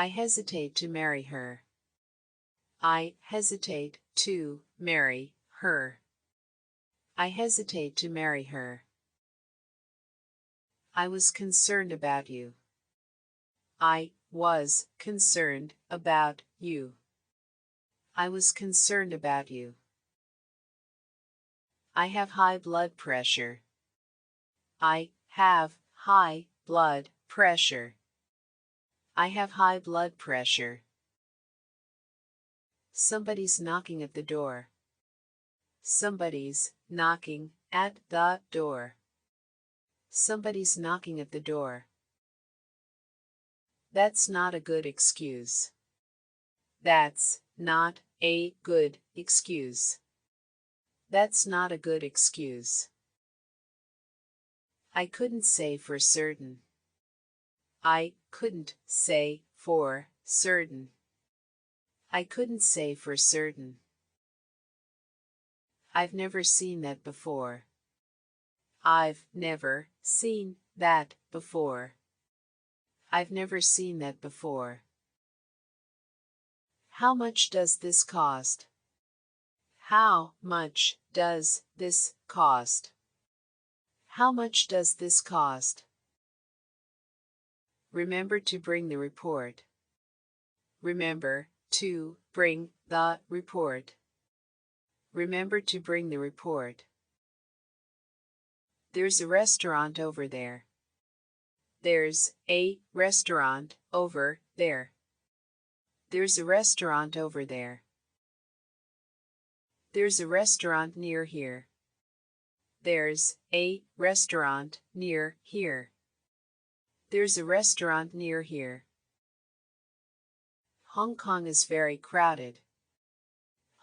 I hesitate to marry her. I hesitate to marry her. I hesitate to marry her. I was concerned about you. I was concerned about you. I was concerned about you. I have high blood pressure. I have high blood pressure. I have high blood pressure. Somebody's knocking at the door. Somebody's knocking at the door. Somebody's knocking at the door. That's not a good excuse. That's not a good excuse. That's not a good excuse. I couldn't say for certain. I couldn't say for certain. I couldn't say for certain. I've never seen that before. I've never seen that before. I've never seen that before. How much does this cost? How much does this cost? How much does this cost? Remember to bring the report. Remember to bring the report. Remember to bring the report. There's a restaurant over there. There's a restaurant over there. There's a restaurant over there. There's a restaurant near here. There's a restaurant near here. There's a restaurant near here. Hong Kong is very crowded.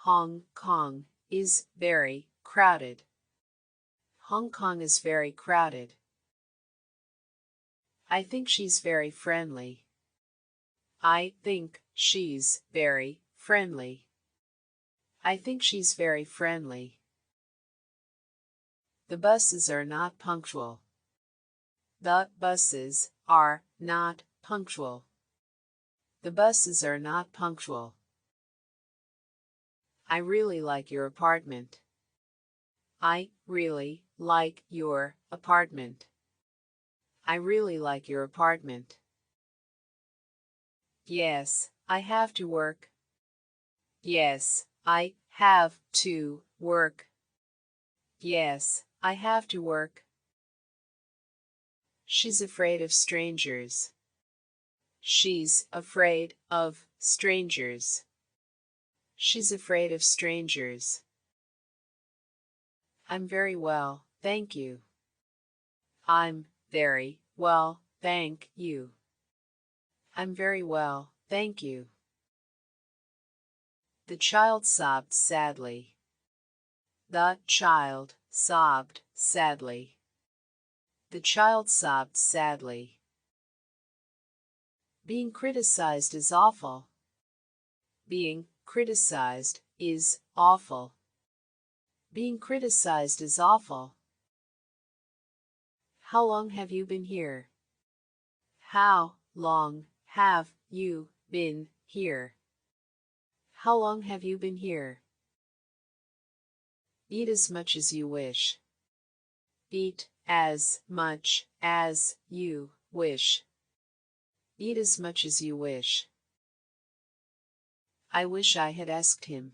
Hong Kong is very crowded. Hong Kong is very crowded. I think she's very friendly. I think she's very friendly. I think she's very friendly. The buses are not punctual. The buses are not punctual. The buses are not punctual. I really like your apartment. I really like your apartment. I really like your apartment. Yes, I have to work. Yes, I have to work. Yes, I have to work. She's afraid of strangers. She's afraid of strangers. She's afraid of strangers. I'm very well, thank you. I'm very well, thank you. I'm very well, thank you. The child sobbed sadly. The child sobbed sadly. The child sobbed sadly. Being criticized is awful. Being criticized is awful. Being criticized is awful. How long have you been here? How long have you been here? How long have you been here? Eat as much as you wish. Eat as much as you wish. Eat as much as you wish. I wish I had asked him.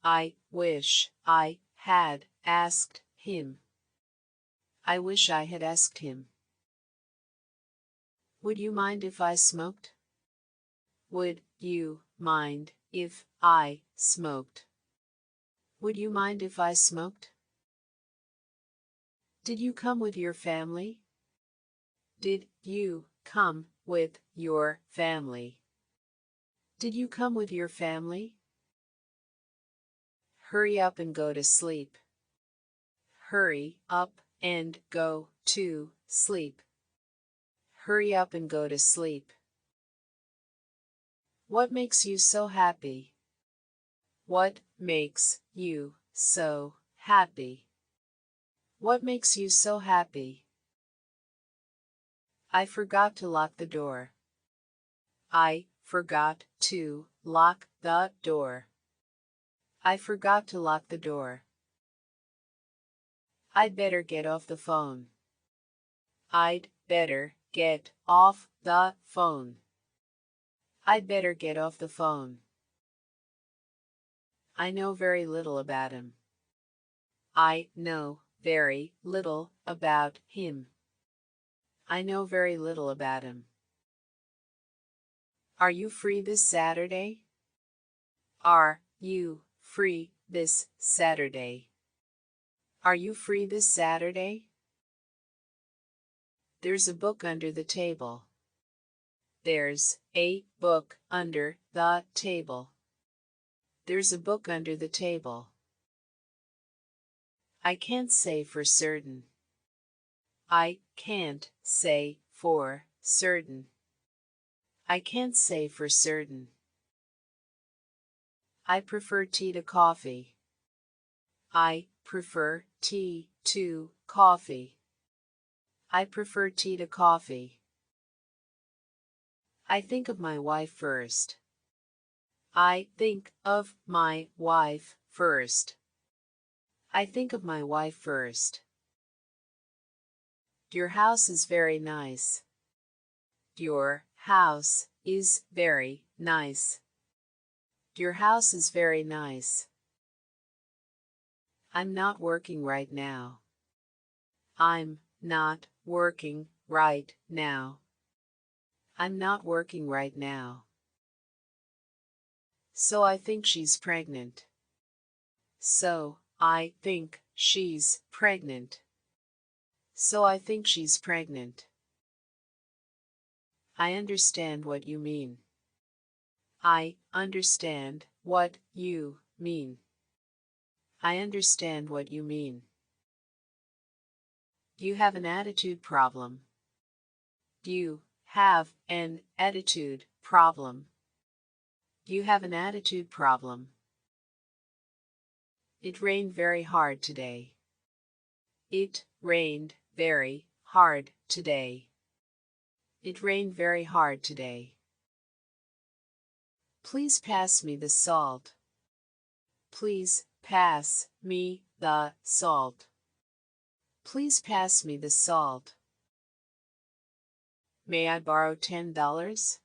I wish I had asked him. I wish I had asked him. Would you mind if I smoked? Would you mind if I smoked? Would you mind if I smoked? Did you come with your family? Did you come with your family? Did you come with your family? Hurry up and go to sleep. Hurry up and go to sleep. Hurry up and go to sleep. What makes you so happy? What makes you so happy? What makes you so happy? I forgot to lock the door. I forgot to lock the door. I forgot to lock the door. I'd better get off the phone. I'd better get off the phone. I'd better get off the phone. I know very little about him. I know very little about him. I know very little about him. Are you free this Saturday? Are you free this Saturday? Are you free this Saturday? There's a book under the table. There's a book under the table. There's a book under the table. I can't say for certain. I can't say for certain. I can't say for certain. I prefer tea to coffee. I prefer tea to coffee. I prefer tea to coffee. I think of my wife first. I think of my wife first. I think of my wife first. Your house is very nice. Your house is very nice. Your house is very nice. I'm not working right now. I'm not working right now. I'm not working right now. So I think she's pregnant. So I think she's pregnant. So I think she's pregnant. I understand what you mean. I understand what you mean. I understand what you mean. You have an attitude problem. You have an attitude problem. You have an attitude problem. It rained very hard today. It rained very hard today. It rained very hard today. Please pass me the salt. Please pass me the salt. Please pass me the salt. May I borrow $10?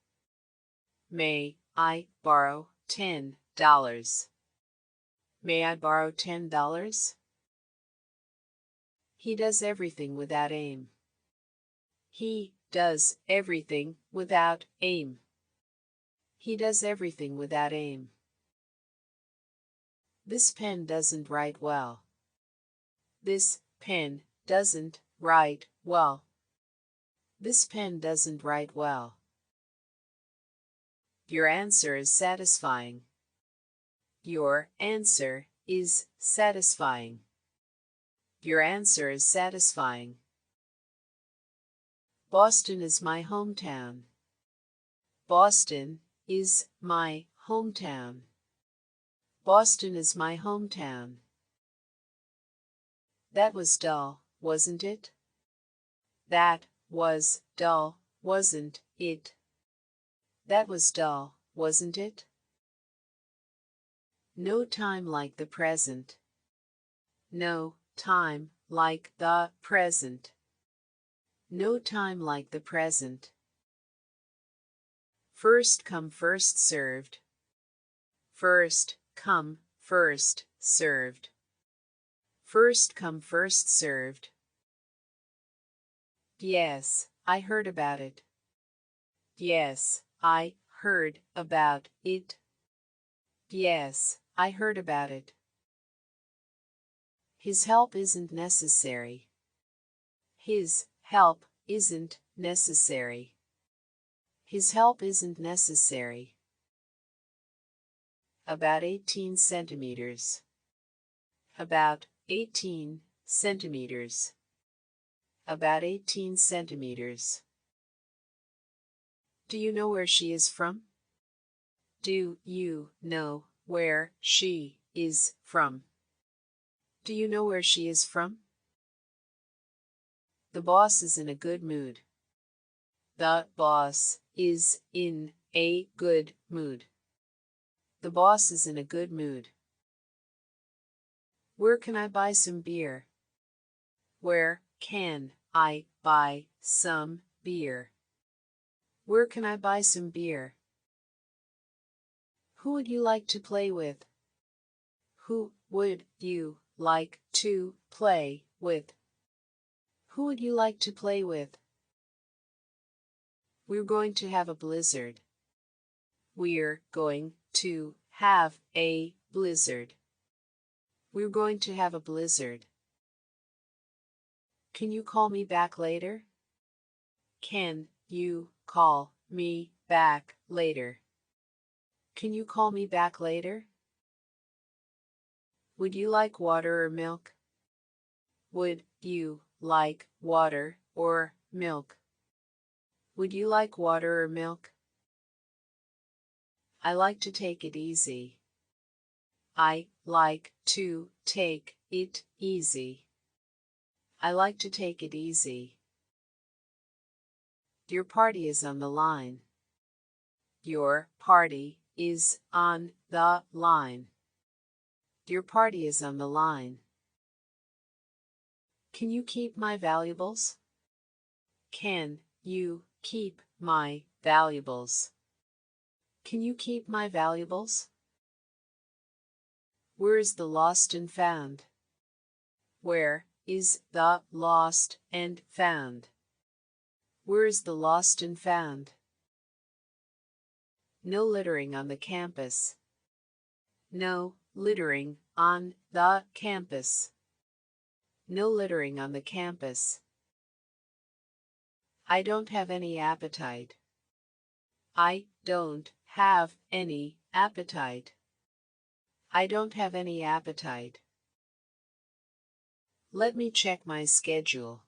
May I borrow $10? May I borrow $10? He does everything without aim. He does everything without aim. He does everything without aim. This pen doesn't write well. This pen doesn't write well. This pen doesn't write well. Your answer is satisfying. Your answer is satisfying. Your answer is satisfying. Boston is my hometown. Boston is my hometown. Boston is my hometown. That was dull, wasn't it? That was dull, wasn't it? That was dull, wasn't it? No time like the present. No time like the present. No time like the present. First come, first served. First come, first served. First come, first served. Yes, I heard about it. Yes, I heard about it. Yes, I heard about it. His help isn't necessary. His help isn't necessary. His help isn't necessary. About 18 centimeters. About 18 centimeters. About 18 centimeters. Do you know where she is from? Do you know where she is from? Do you know where she is from? The boss is in a good mood. The boss is in a good mood. The boss is in a good mood. Where can I buy some beer? Where can I buy some beer? Where can I buy some beer? Who would you like to play with? Who would you like to play with? Who would you like to play with? We're going to have a blizzard. We're going to have a blizzard. We're going to have a blizzard. Can you call me back later? Can you call me back later? Can you call me back later? Would you like water or milk? Would you like water or milk? Would you like water or milk? I like to take it easy. I like to take it easy. I like to take it easy. Your party is on the line. Your party is on the line. Your party is on the line. Can you keep my valuables? Can you keep my valuables? Can you keep my valuables? Where is the lost and found? Where is the lost and found? Where is the lost and found? No littering on the campus. No littering on the campus. No littering on the campus. I don't have any appetite. I don't have any appetite. I don't have any appetite. Let me check my schedule.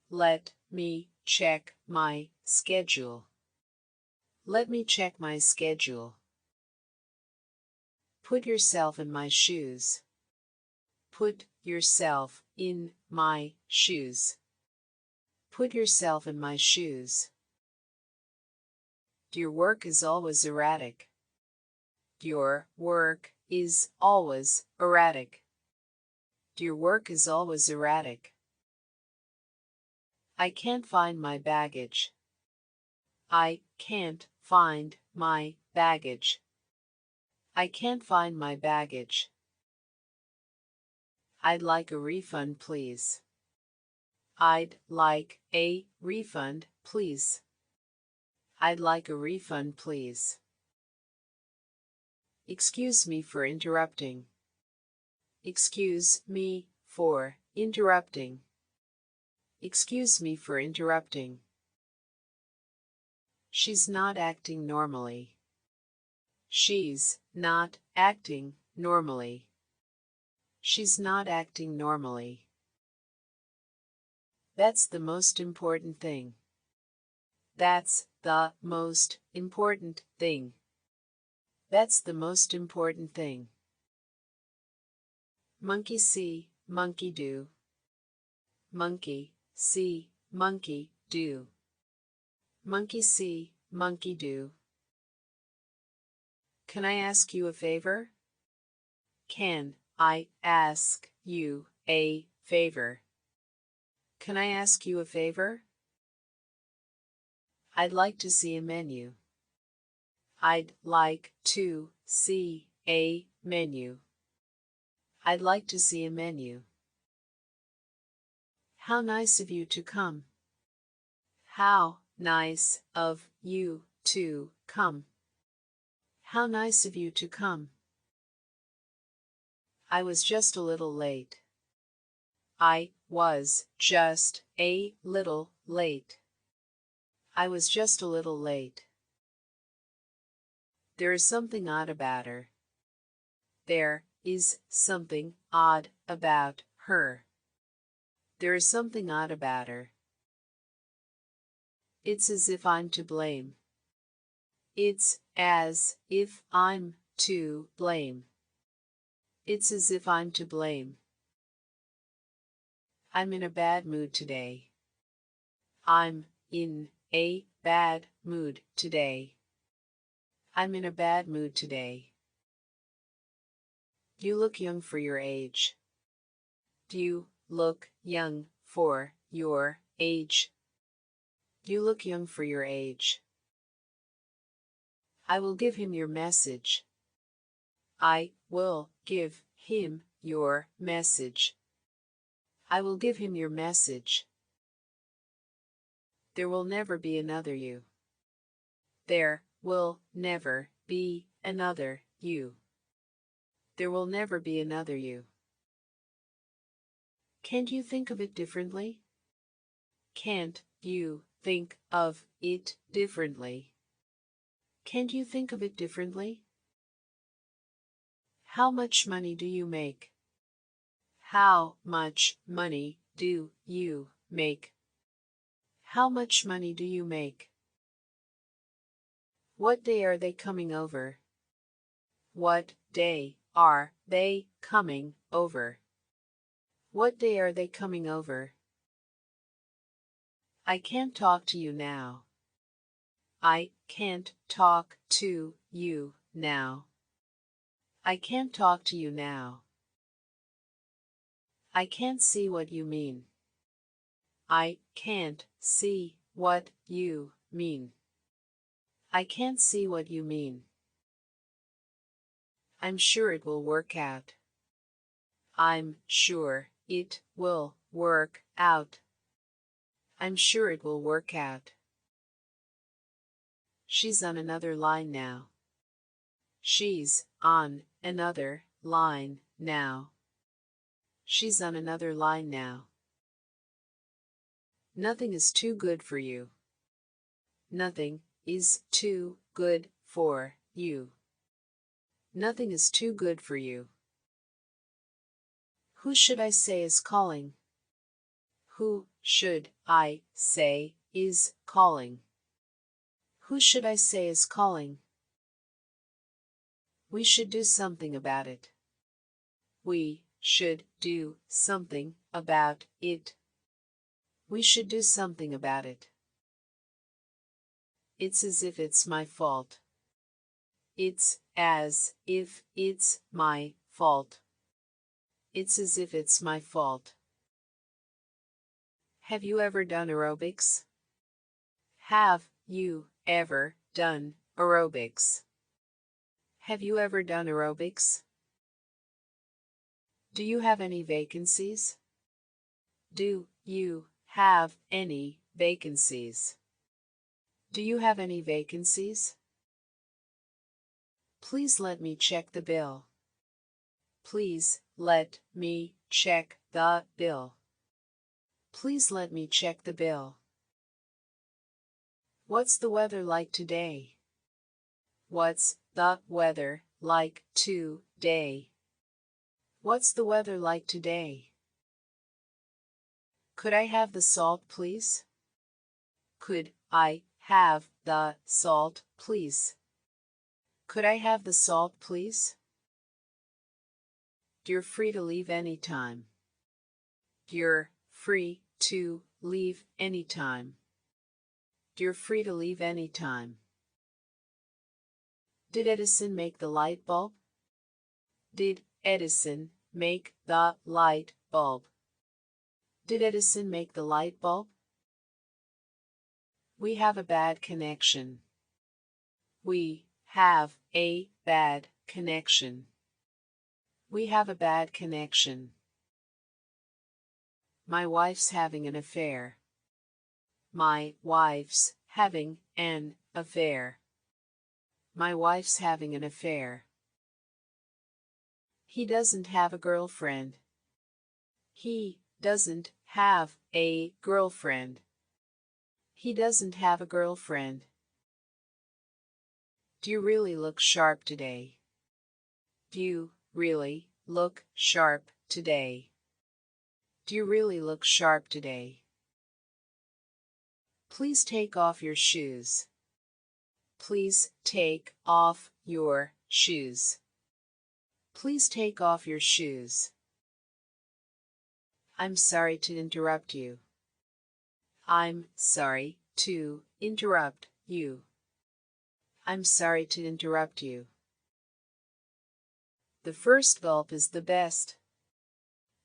Let me check my schedule. Let me check my schedule. Put yourself in my shoes. Put yourself in my shoes. Put yourself in my shoes. Your work is always erratic. Your work is always erratic. Your work is always erratic. I can't find my baggage. I can't find my baggage. I can't find my baggage. I'd like a refund, please. I'd like a refund, please. I'd like a refund, please. Excuse me for interrupting. Excuse me for interrupting. Excuse me for interrupting. She's not acting normally. She's not acting normally. She's not acting normally. That's the most important thing. That's the most important thing. That's the most important thing. Monkey see, monkey do. Monkey see, monkey do. Monkey see, monkey do. Can I ask you a favor? Can I ask you a favor? Can I ask you a favor? I'd like to see a menu. I'd like to see a menu. I'd like to see a menu. How nice of you to come. How nice of you to come. How nice of you to come. I was just a little late. I was just a little late. I was just a little late. There is something odd about her. There is something odd about her. There is something odd about her. It's as if I'm to blame. It's as if I'm to blame. It's as if I'm to blame. I'm in a bad mood today. I'm in a bad mood today. I'm in a bad mood today. You look young for your age. You look young for your age. You look young for your age. I will give him your message. I will give him your message. I will give him your message. There will never be another you. There will never be another you. There will never be another you. Can't you think of it differently? Can't you think of it differently? Can't you think of it differently? How much money do you make? How much money do you make? How much money do you make? What day are they coming over? What day are they coming over? What day are they coming over? I can't talk to you now. I can't talk to you now. I can't talk to you now. I can't see what you mean. I can't see what you mean. I can't see what you mean. I'm sure it will work out. I'm sure it will work out. I'm sure it will work out. She's on another line now. She's on another line now. She's on another line now. Nothing is too good for you. Nothing is too good for you. Nothing is too good for you. Who should I say is calling? Who should I say is calling? Who should I say is calling? We should do something about it. We should do something about it. We should do something about it. It's as if it's my fault. It's as if it's my fault. It's as if it's my fault. Have you ever done aerobics? Have you ever done aerobics? Have you ever done aerobics? Do you have any vacancies? Do you have any vacancies? Do you have any vacancies? Please let me check the bill. Please let me check the bill. Please let me check the bill. What's the weather like today? What's the weather like today? What's the weather like today? Could I have the salt, please? Could I have the salt, please? Could I have the salt, please? You're free to leave anytime. You're free to leave anytime. You're free to leave anytime. Did Edison make the light bulb? Did Edison make the light bulb? Did Edison make the light bulb? We have a bad connection. We have a bad connection. We have a bad connection. My wife's having an affair. My wife's having an affair. My wife's having an affair. He doesn't have a girlfriend. He doesn't have a girlfriend. He doesn't have a girlfriend. Do you really look sharp today? Do you really look sharp today? Do you really look sharp today? Please take off your shoes. Please take off your shoes. Please take off your shoes. I'm sorry to interrupt you. I'm sorry to interrupt you. I'm sorry to interrupt you. The first gulp is the best.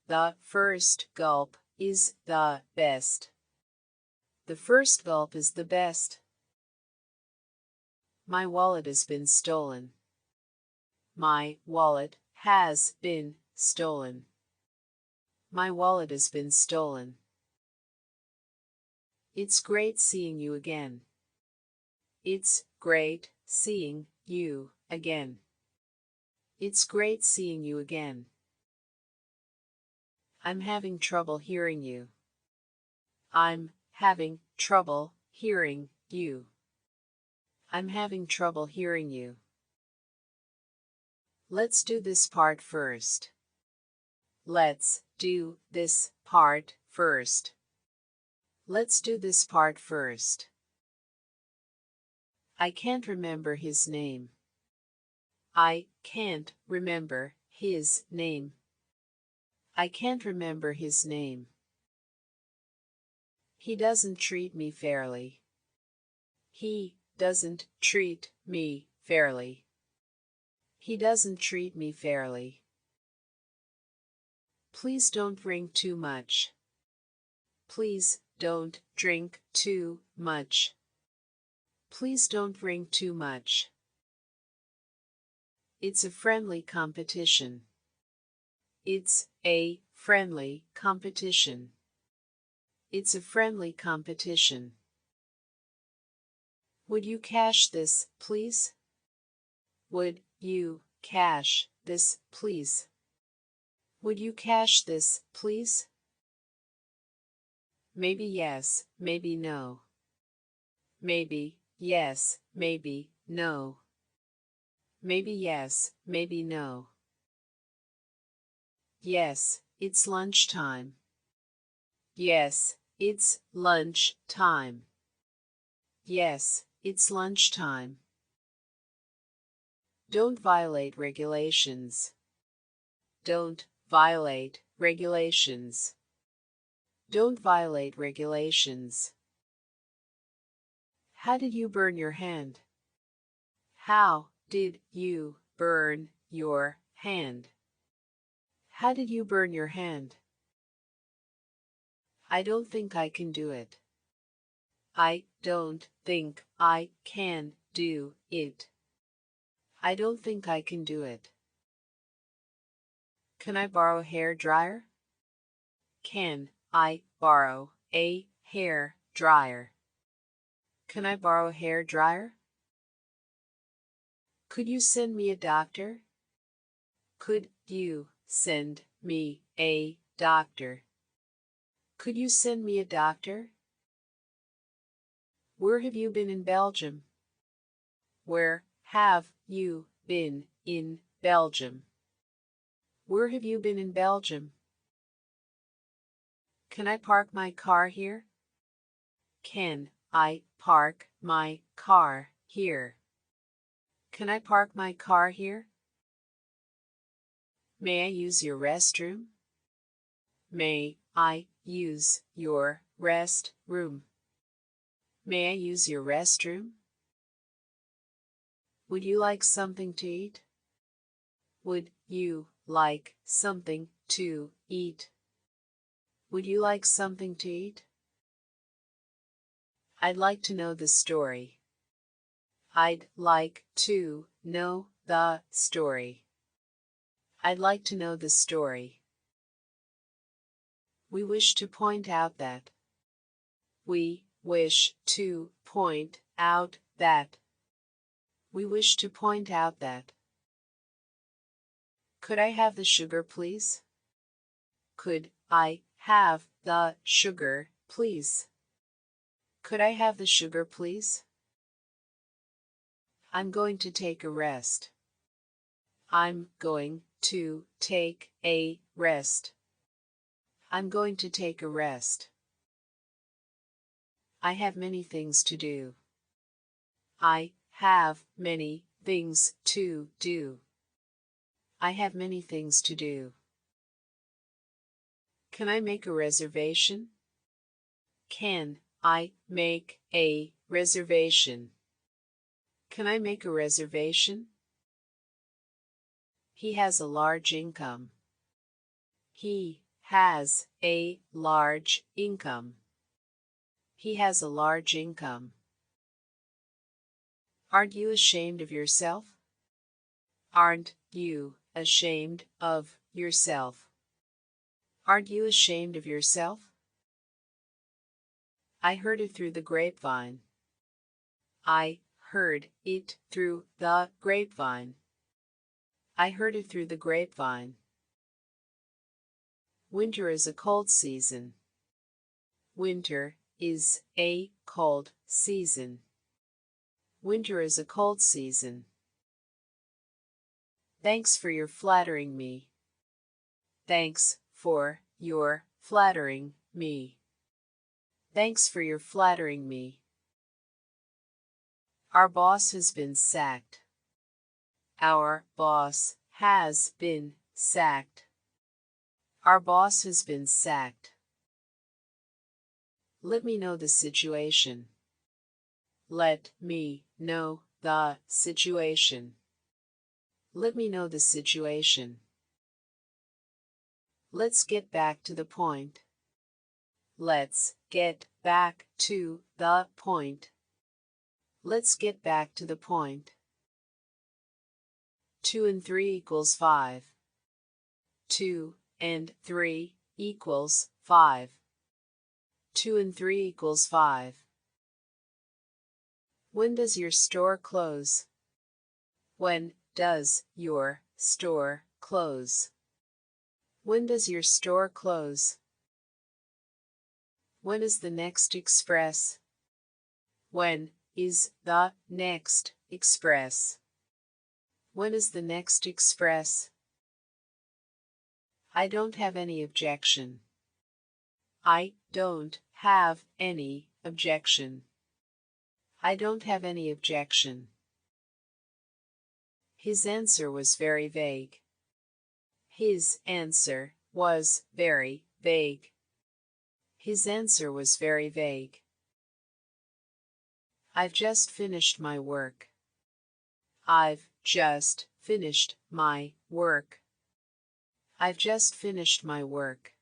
The first gulp is the best. The first gulp is the best. My wallet has been stolen. My wallet has been stolen. My wallet has been stolen. It's great seeing you again. It's great seeing you again. It's great seeing you again. I'm having trouble hearing you. I'm having trouble hearing you. I'm having trouble hearing you. Let's do this part first. Let's do this part first. Let's do this part first. I can't remember his name. I can't remember his name. I can't remember his name. He doesn't treat me fairly. He doesn't treat me fairly. He doesn't treat me fairly. Please don't drink too much. Please don't drink too much. Please don't drink too much. It's a friendly competition. It's a friendly competition. It's a friendly competition. Would you cash this, please? Would you cash this, please? Would you cash this, please? Maybe yes, maybe no. Maybe yes, maybe no. Maybe yes, maybe no. Yes, it's lunchtime. Yes, it's lunchtime. Yes, it's lunchtime. Don't violate regulations. Don't violate regulations. Don't violate regulations. How did you burn your hand? How did you burn your hand? How did you burn your hand? I don't think I can do it. I don't think I can do it. I don't think I can do it. Can I borrow a hair dryer? Can I borrow a hair dryer? Can I borrow a hair dryer? Could you send me a doctor? Could you send me a doctor? Could you send me a doctor? Where have you been in Belgium? Where have you been in Belgium? Where have you been in Belgium? Can I park my car here? Can I park my car here? Can I park my car here? May I use your restroom? May I use your restroom? May I use your restroom? Would you like something to eat? Would you like something to eat? Would you like something to eat? I'd like to know the story. I'd like to know the story. I'd like to know the story. We wish to point out that. We wish to point out that. We wish to point out that. Could I have the sugar, please? Could I have the sugar, please? Could I have the sugar, please? I'm going to take a rest. I'm going to take a rest. I'm going to take a rest. I have many things to do. I have many things to do. I have many things to do. Can I make a reservation? Can I make a reservation? Can I make a reservation? He has a large income. He has a large income. He has a large income. Aren't you ashamed of yourself? Aren't you ashamed of yourself? Aren't you ashamed of yourself? I heard it through the grapevine. I heard it through the grapevine. I heard it through the grapevine. Winter is a cold season. Winter is a cold season. Winter is a cold season. Thanks for your flattering me. Thanks for your flattering me. Thanks for your flattering me. Our boss has been sacked. Our boss has been sacked. Our boss has been sacked. Let me know the situation. Let me know the situation. Let me know the situation. Let's get back to the point. Let's get back to the point. Let's get back to the point. 2 and 3 equals 5. 2 and 3 equals 5. 2 and 3 equals 5. When does your store close? When does your store close? When does your store close? When is the next express? When is the next express? When is the next express? I don't have any objection. I don't have any objection. I don't have any objection. His answer was very vague. His answer was very vague. His answer was very vague. I've just finished my work. I've just finished my work. I've just finished my work.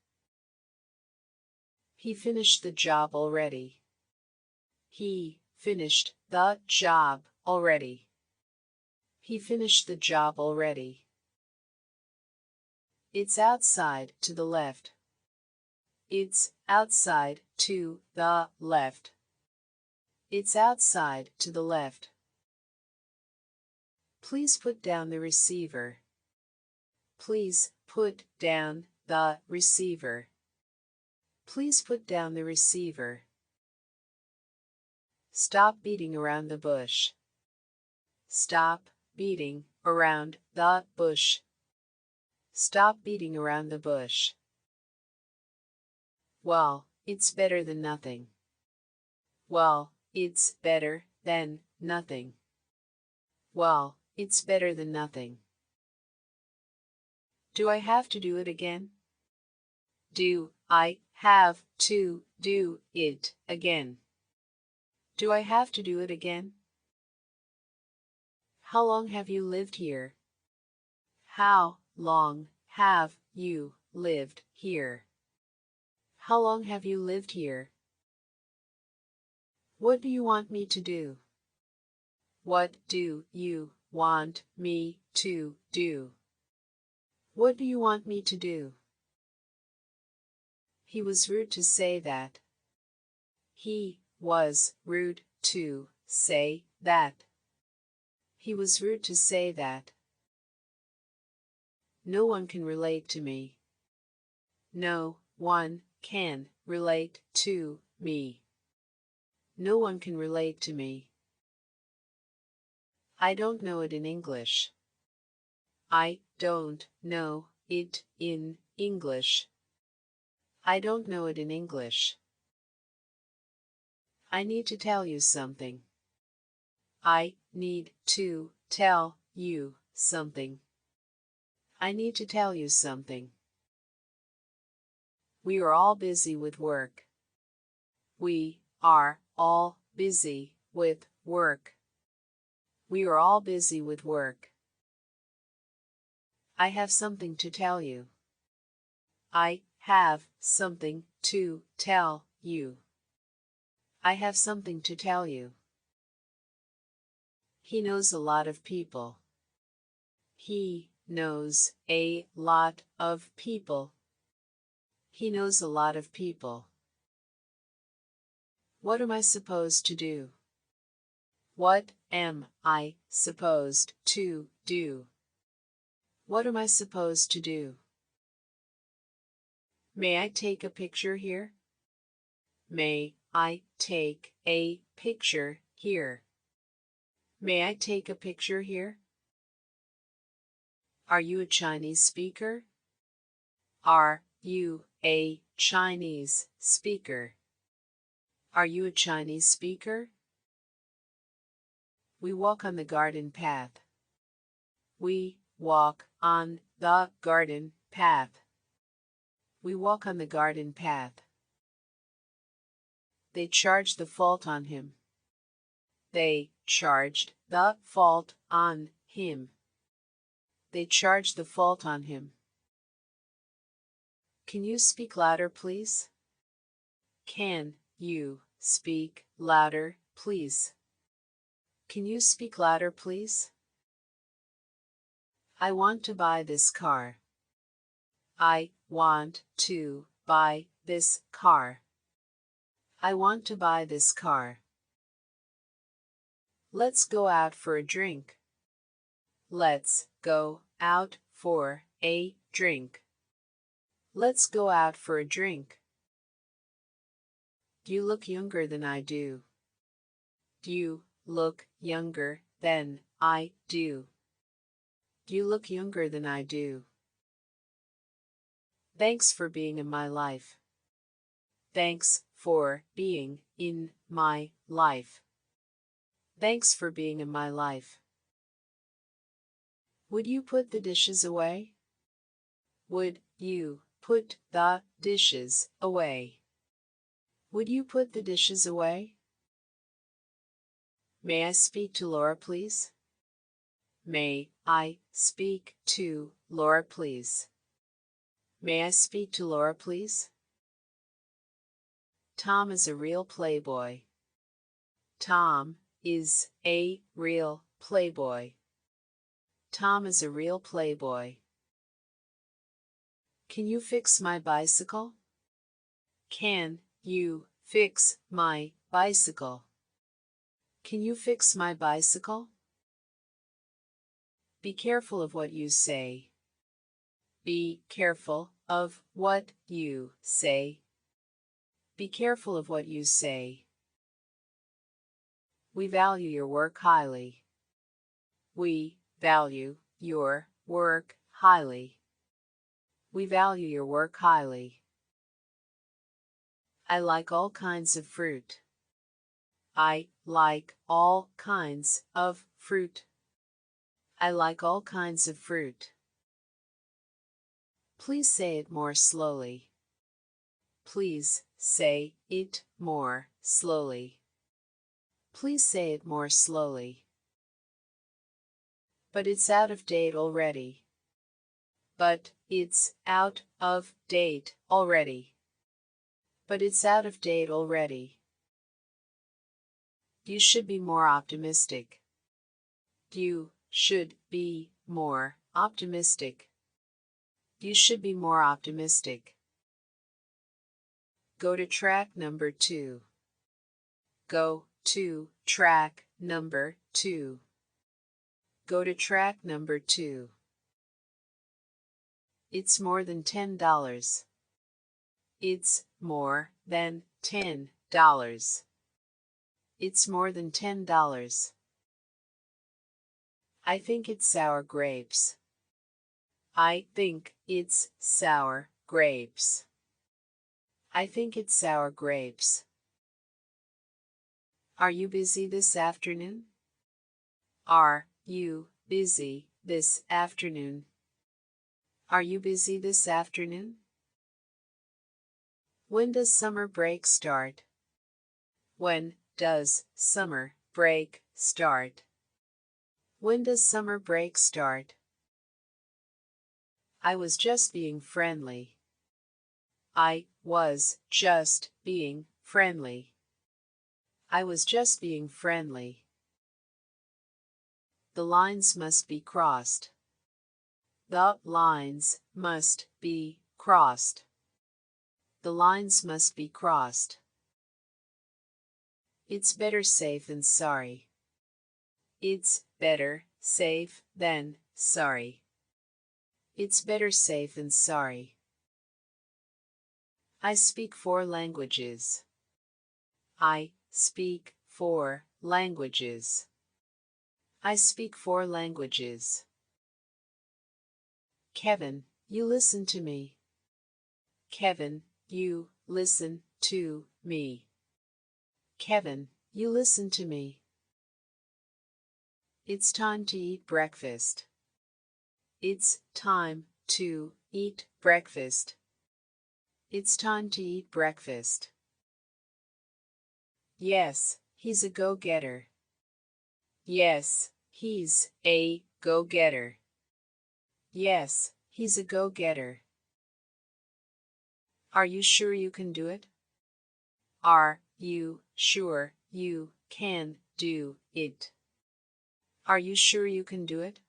He finished the job already. He finished the job already. He finished the job already. It's outside to the left. It's outside to the left. It's outside to the left. Please put down the receiver. Please put down the receiver. Please put down the receiver. Stop beating around the bush. Stop beating around the bush. Stop beating around the bush. Well, it's better than nothing. Well, it's better than nothing. Well, it's better than nothing. Do I have to do it again? Do I have to do it again? Do I have to do it again? How long have you lived here? How long have you lived here? How long have you lived here? What do you want me to do? What do you want me to do? What do you want me to do? He was rude to say that. He was rude to say that. He was rude to say that. No one can relate to me. No one can relate to me. No one can relate to me. I don't know it in English. I don't know it in English. I don't know it in English. I need to tell you something. I need to tell you something. I need to tell you something. We are all busy with work. We are all busy with work. We are all busy with work. I have something to tell you. I have something to tell you. I have something to tell you. He knows a lot of people. He knows a lot of people. He knows a lot of people. What am I supposed to do? What am I supposed to do? What am I supposed to do? May I take a picture here? May I take a picture here? May I take a picture here? Are you a Chinese speaker? Are you a Chinese speaker? Are you a Chinese speaker? We walk on the garden path. We walk on the garden path. We walk on the garden path. They charged the fault on him. They charged the fault on him. They charged the fault on him. Can you speak louder, please? Can you speak louder, please? Can you speak louder, please? I want to buy this car. I want to buy this car. I want to buy this car. Let's go out for a drink. Let's go out for a drink. Let's go out for a drink. You look younger than I do. You look younger than I do. You look younger than I do. Thanks for being in my life. Thanks for being in my life. Thanks for being in my life. Would you put the dishes away? Would you put the dishes away? Would you put the dishes away? May I speak to Laura, please? May I speak to Laura, please? May I speak to Laura, please? Tom is a real playboy. Tom is a real playboy. Tom is a real playboy. Can you fix my bicycle? Can you fix my bicycle? Can you fix my bicycle? Be careful of what you say. Be careful of what you say. Be careful of what you say. We value your work highly. We value your work highly. We value your work highly. I like all kinds of fruit. I like all kinds of fruit. I like all kinds of fruit. Please say it more slowly. Please say it more slowly. Please say it more slowly. But it's out of date already. But it's out of date already. But it's out of date already. You should be more optimistic. You should be more optimistic. You should be more optimistic. Go to track number 2. Go to track number 2. Go to track number 2. It's more than $10. It's more than $10. It's more than $10. I think it's sour grapes. I think it's sour grapes. I think it's sour grapes. Are you busy this afternoon? Are you busy this afternoon? Are you busy this afternoon? When does summer break start? When does summer break start? When does summer break start? I was just being friendly. I was just being friendly. I was just being friendly. The lines must be crossed. The lines must be crossed. The lines must be crossed. It's better safe than sorry. It's better safe than sorry. It's better safe than sorry. I speak 4 languages. I speak 4 languages. I speak 4 languages. Kevin, you listen to me. Kevin, you listen to me. Kevin, you listen to me. It's time to eat breakfast. It's time to eat breakfast. It's time to eat breakfast. Yes, he's a go-getter. Yes, he's a go-getter. Yes, he's a go-getter. Are you sure you can do it? Are you sure you can do it? Are you sure you can do it?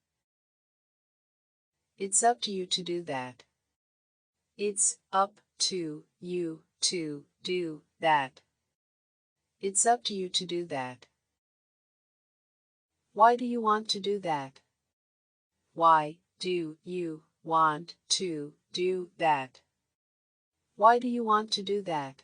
It's up to you to do that. It's up to you to do that. It's up to you to do that. Why do you want to do that? Why do you want to do that? Why do you want to do that?